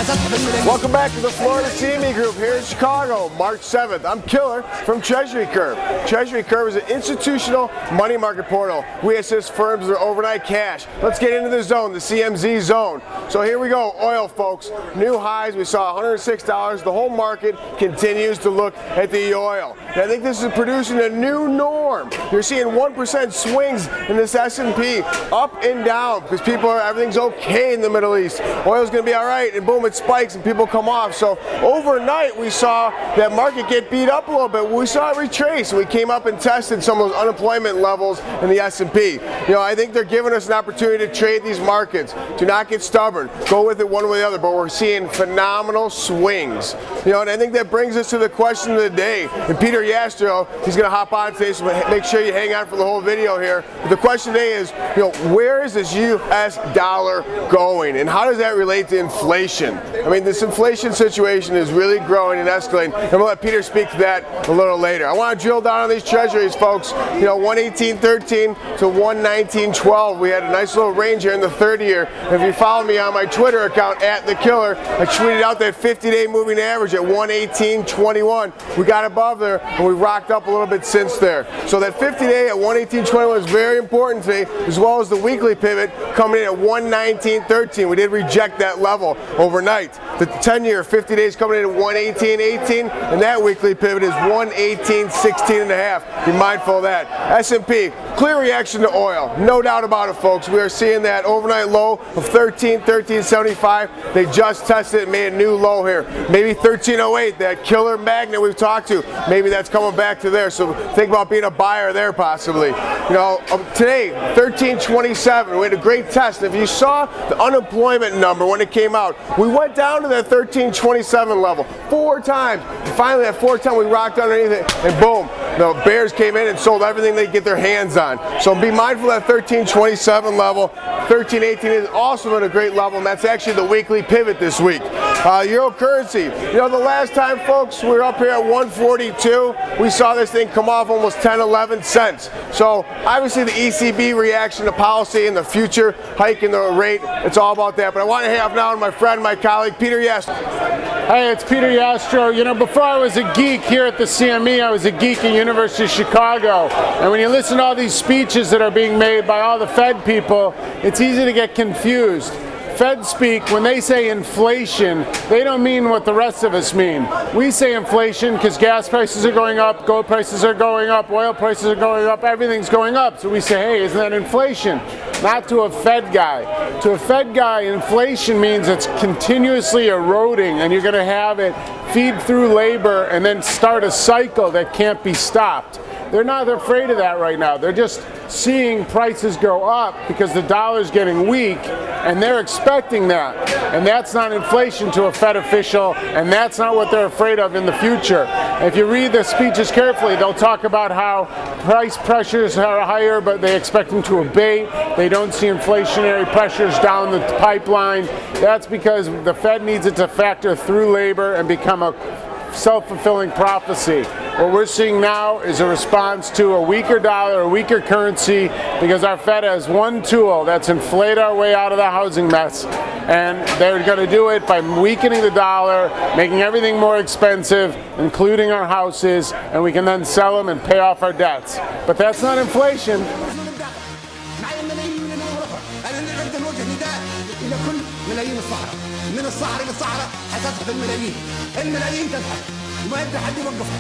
Welcome back to the Florida CME Group here in Chicago, March 7th. I'm Killer from Treasury Curve. Treasury Curve is an institutional money market portal. We assist firms with their overnight cash. Let's get into the zone, the CMZ zone. So here we go, oil folks. New highs, we saw $106. The whole market continues to look at the oil. And I think this is producing a new norm. You're seeing 1% swings in this S&P, up and down, because everything's okay in the Middle East. Oil's going to be all right, and boom, it spikes and people come off. So overnight we saw that market get beat up a little bit. We saw it retrace. We came up and tested some of those unemployment levels in the S&P. You know, I think they're giving us an opportunity to trade these markets. Do not get stubborn. Go with it one way or the other. But we're seeing phenomenal swings. You know, and I think that brings us to the question of the day. And Peter Yastrow, he's going to hop on today, so make sure you hang on for the whole video here. But the question today is, you know, where is this U.S. dollar going, and how does that relate to inflation? I mean, this inflation situation is really growing and escalating. I'm going to let Peter speak to that a little later. I want to drill down on these treasuries, folks. You know, 118.13 to 119.12. We had a nice little range here in the 30-year. If you follow me on my Twitter account, @TheKiller, I tweeted out that 50-day moving average at 118.21. We got above there, and we rocked up a little bit since there. So that 50-day at 118.21 is very important today, as well as the weekly pivot coming in at 119.13. We did reject that level overnight. The 10-year 50 days coming in at 118.18, and that weekly pivot is 118.16.5. Be mindful of that. S&P, clear reaction to oil. No doubt about it, folks. We are seeing that overnight low of 13.75. They just tested it, made a new low here. Maybe 13.08, that killer magnet we've talked to. Maybe that's coming back to there. So think about being a buyer there possibly. You know, today, 13.27. We had a great test. If you saw the unemployment number when it came out, we went down to that 13.27 level 4 times. And finally, at 4th time, we rocked underneath it, and boom, the bears came in and sold everything they get their hands on. So be mindful of that 13.27 level. 13.18 is also at a great level, and that's actually the weekly pivot this week. Euro currency. You know, the last time, folks, we were up here at 142. We saw this thing come off almost 10, 11 cents. So obviously the ECB reaction to policy and the future hike in the rate, it's all about that. But I want to have now my friend, my colleague, Peter Yastrow. Hey, it's Peter Yastrow. You know, before I was a geek here at the CME, I was a geek at University of Chicago. And when you listen to all these speeches that are being made by all the Fed people, it's easy to get confused. Fed speak, when they say inflation, they don't mean what the rest of us mean. We say inflation because gas prices are going up, gold prices are going up, oil prices are going up, everything's going up. So we say, hey, isn't that inflation? Not to a Fed guy. To a Fed guy, inflation means it's continuously eroding, and you're going to have it feed through labor and then start a cycle that can't be stopped. They're not afraid of that right now. They're just seeing prices go up because the dollar's getting weak, and they're expecting that. And that's not inflation to a Fed official, and that's not what they're afraid of in the future. If you read the speeches carefully, they'll talk about how price pressures are higher, but they expect them to abate. They don't see inflationary pressures down the pipeline. That's because the Fed needs it to factor through labor and become a self-fulfilling prophecy. What we're seeing now is a response to a weaker dollar, a weaker currency, because our Fed has one tool, that's inflate our way out of the housing mess. And they're going to do it by weakening the dollar, making everything more expensive, including our houses, and we can then sell them and pay off our debts. But that's not inflation. من الصحراء للصحراء حساسة الملايين تذهب وما يبدأ حد يوقفها.